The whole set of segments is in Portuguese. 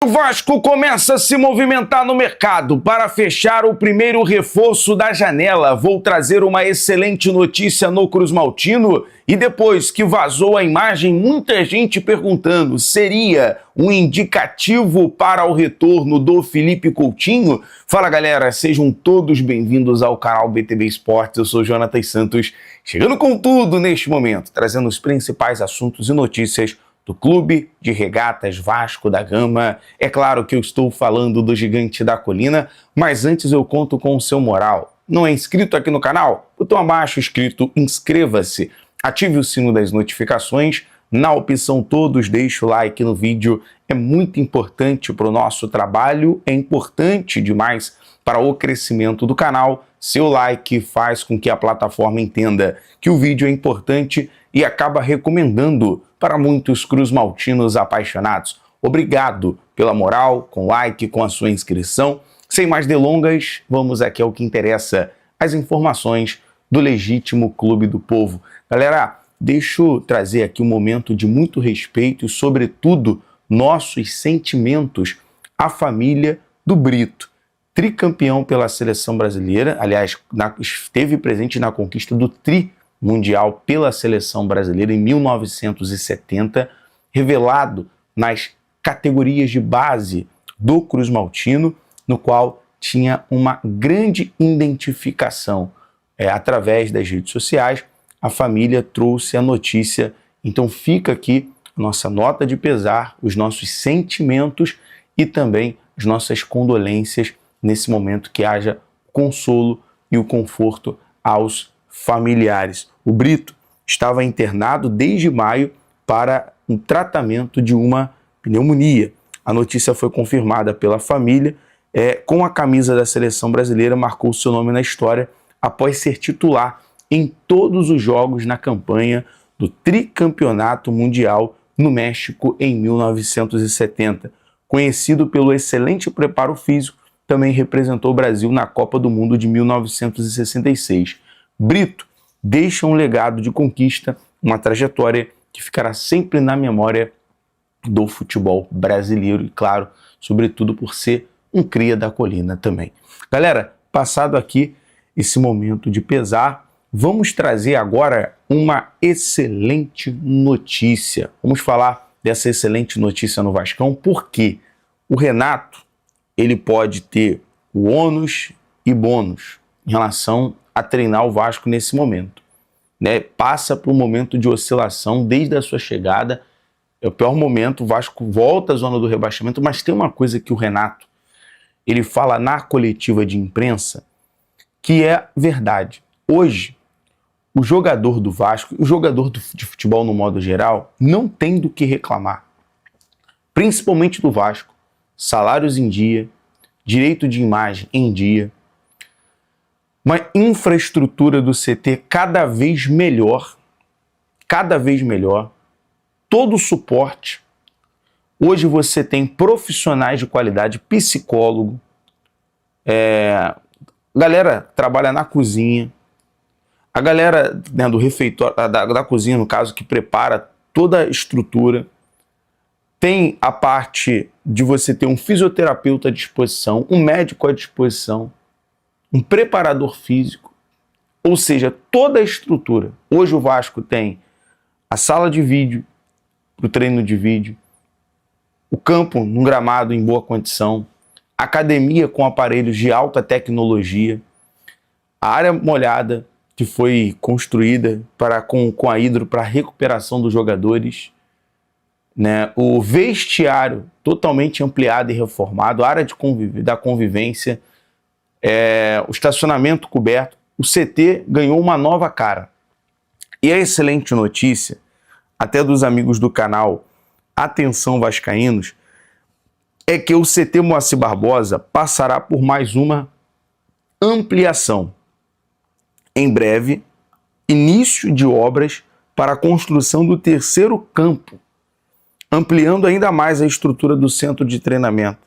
O Vasco começa a se movimentar no mercado para fechar o primeiro reforço da janela. Vou trazer uma excelente notícia no Cruz Maltino e depois que vazou a imagem, muita gente perguntando, seria um indicativo para o retorno do Felipe Coutinho? Fala galera, sejam todos bem-vindos ao canal BTB Esportes, eu sou Jonathan Santos, chegando com tudo neste momento, trazendo os principais assuntos e notícias do Clube de Regatas Vasco da Gama. É claro que eu estou falando do Gigante da Colina, mas antes eu conto com o seu moral. Não é inscrito aqui no canal? Botão abaixo escrito inscreva-se, ative o sino das notificações, na opção todos deixe o like no vídeo, é muito importante para o nosso trabalho, é importante demais para o crescimento do canal. Seu like faz com que a plataforma entenda que o vídeo é importante e acaba recomendando para muitos cruzmaltinos apaixonados. Obrigado pela moral, com like, com a sua inscrição. Sem mais delongas, vamos aqui ao que interessa, as informações do legítimo Clube do Povo. Galera, deixa eu trazer aqui um momento de muito respeito e, sobretudo, nossos sentimentos à família do Brito. Tricampeão pela seleção brasileira, aliás, esteve presente na conquista do tri mundial pela seleção brasileira em 1970, revelado nas categorias de base do Cruz Maltino, no qual tinha uma grande identificação. Através das redes sociais, a família trouxe a notícia, então fica aqui a nossa nota de pesar, os nossos sentimentos e também as nossas condolências nesse momento, que haja consolo e o conforto aos familiares. O Brito estava internado desde maio para um tratamento de uma pneumonia. A notícia foi confirmada pela família, com a camisa da seleção brasileira, marcou seu nome na história após ser titular em todos os jogos na campanha do tricampeonato mundial no México em 1970. Conhecido pelo excelente preparo físico, também representou o Brasil na Copa do Mundo de 1966. Brito deixa um legado de conquista, uma trajetória que ficará sempre na memória do futebol brasileiro e, claro, sobretudo por ser um cria da colina também. Galera, passado aqui esse momento de pesar, vamos trazer agora uma excelente notícia. Vamos falar dessa excelente notícia no Vascão, porque o Renato, ele pode ter o ônus e bônus em relação a treinar o Vasco nesse momento. Passa por um momento de oscilação desde a sua chegada, é o pior momento, o Vasco volta à zona do rebaixamento, mas tem uma coisa que o Renato, ele fala na coletiva de imprensa, que é verdade. Hoje, o jogador do Vasco, o jogador de futebol no modo geral, não tem do que reclamar. Principalmente do Vasco. Salários em dia, direito de imagem em dia, uma infraestrutura do CT cada vez melhor, todo o suporte. Hoje você tem profissionais de qualidade, psicólogo, galera trabalha na cozinha, a galera do refeitório, da cozinha, no caso, que prepara toda a estrutura. Tem a parte de você ter um fisioterapeuta à disposição, um médico à disposição, um preparador físico, ou seja, toda a estrutura. Hoje o Vasco tem a sala de vídeo, para o treino de vídeo, o campo num gramado em boa condição, academia com aparelhos de alta tecnologia, a área molhada que foi construída com a hidro para recuperação dos jogadores, o vestiário totalmente ampliado e reformado, a área da convivência, o estacionamento coberto, o CT ganhou uma nova cara. E a excelente notícia, até dos amigos do canal Atenção Vascaínos, é que o CT Moacir Barbosa passará por mais uma ampliação. Em breve, início de obras para a construção do terceiro campo, ampliando ainda mais a estrutura do centro de treinamento.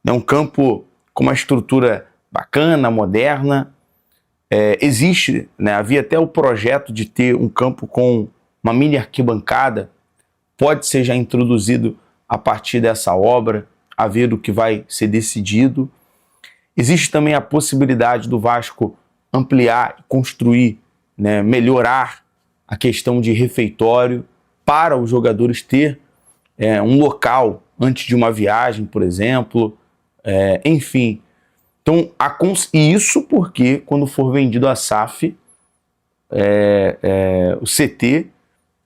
É um campo com uma estrutura bacana, moderna. Existe, havia até o projeto de ter um campo com uma mini arquibancada, pode ser já introduzido a partir dessa obra. a ver o que vai ser decidido. Existe também a possibilidade do Vasco ampliar, construir, né, melhorar a questão de refeitório para os jogadores ter um local antes de uma viagem, por exemplo, enfim. Então, e isso porque quando for vendido a SAF, o CT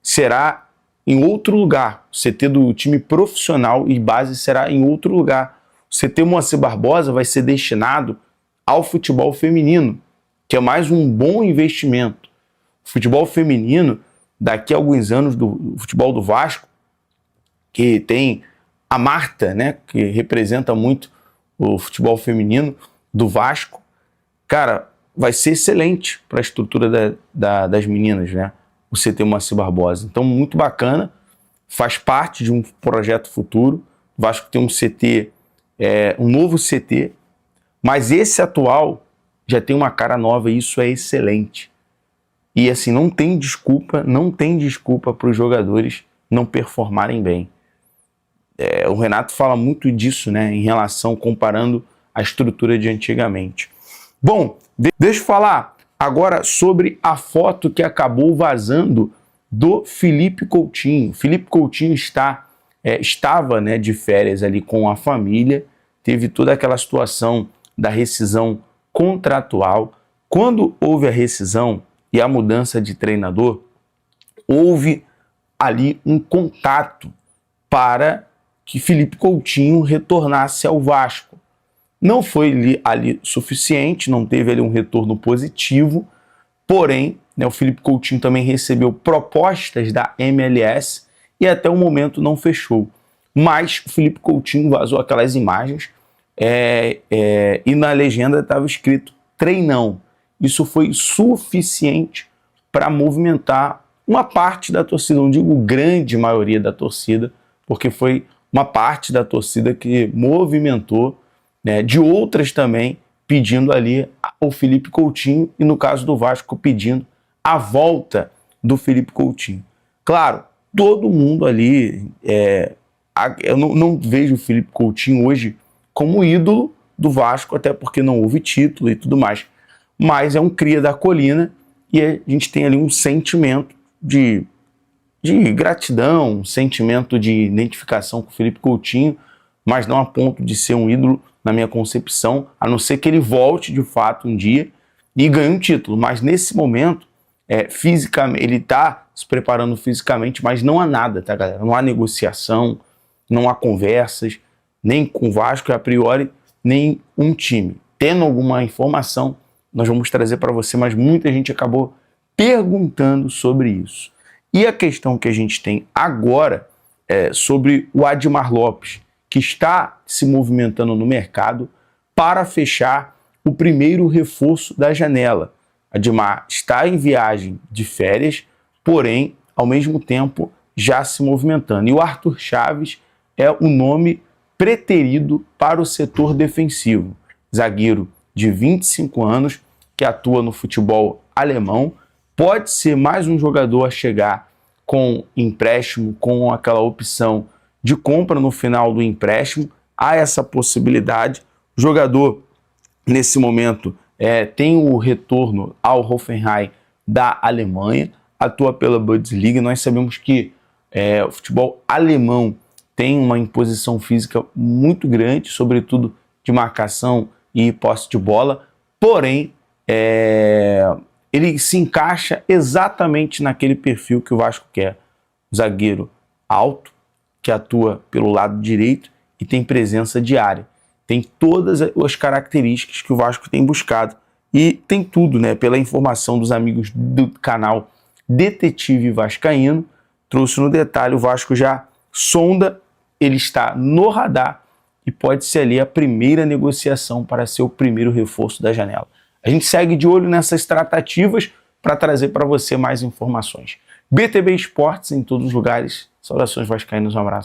será em outro lugar. O CT do time profissional e base será em outro lugar. O CT Moacir Barbosa vai ser destinado ao futebol feminino, que é mais um bom investimento. O futebol feminino, daqui a alguns anos, do futebol do Vasco, que tem a Marta, né, que representa muito o futebol feminino do Vasco, cara, vai ser excelente para a estrutura das meninas, né? O CT Moacir Barbosa. Então, muito bacana, faz parte de um projeto futuro. O Vasco tem um CT, um novo CT, mas esse atual já tem uma cara nova e isso é excelente. E assim, não tem desculpa para os jogadores não performarem bem. O Renato fala muito disso, né, em relação, comparando a estrutura de antigamente. Bom, deixa eu falar agora sobre a foto que acabou vazando do Felipe Coutinho. Felipe Coutinho estava, né, de férias ali com a família, teve toda aquela situação da rescisão contratual. Quando houve a rescisão e a mudança de treinador, houve ali um contato para que Felipe Coutinho retornasse ao Vasco. Não foi ali suficiente, não teve ali um retorno positivo, porém, né, o Felipe Coutinho também recebeu propostas da MLS e até o momento não fechou. Mas o Felipe Coutinho vazou aquelas imagens e na legenda estava escrito treinão. Isso foi suficiente para movimentar uma parte da torcida, não digo grande maioria da torcida, porque foi uma parte da torcida que movimentou, né, de outras também, pedindo ali o Felipe Coutinho e, no caso do Vasco, pedindo a volta do Felipe Coutinho. Claro, todo mundo ali, eu não vejo o Felipe Coutinho hoje como ídolo do Vasco, até porque não houve título e tudo mais, mas é um cria da colina e a gente tem ali um sentimento de gratidão, um sentimento de identificação com o Felipe Coutinho, mas não a ponto de ser um ídolo na minha concepção, a não ser que ele volte de fato um dia e ganhe um título. Mas nesse momento, fisicamente, ele está se preparando fisicamente, mas não há nada, tá, galera? Não há negociação, não há conversas, nem com o Vasco, a priori, nem um time. Tendo alguma informação, nós vamos trazer para você, mas muita gente acabou perguntando sobre isso. E a questão que a gente tem agora é sobre o Admar Lopes, que está se movimentando no mercado para fechar o primeiro reforço da janela. Admar está em viagem de férias, porém, ao mesmo tempo, já se movimentando. E o Arthur Chaves é o nome preterido para o setor defensivo. Zagueiro de 25 anos, que atua no futebol alemão, pode ser mais um jogador a chegar com empréstimo, com aquela opção de compra no final do empréstimo. Há essa possibilidade. O jogador, nesse momento, tem o retorno ao Hoffenheim da Alemanha, atua pela Bundesliga. Nós sabemos que o futebol alemão tem uma imposição física muito grande, sobretudo de marcação e posse de bola, porém, ele se encaixa exatamente naquele perfil que o Vasco quer. Zagueiro alto, que atua pelo lado direito e tem presença de área. Tem todas as características que o Vasco tem buscado. E tem tudo, né? Pela informação dos amigos do canal Detetive Vascaíno, trouxe no detalhe, o Vasco já sonda, ele está no radar e pode ser ali a primeira negociação para ser o primeiro reforço da janela. A gente segue de olho nessas tratativas para trazer para você mais informações. BTB Esportes em todos os lugares. Saudações vascaínos, um abraço.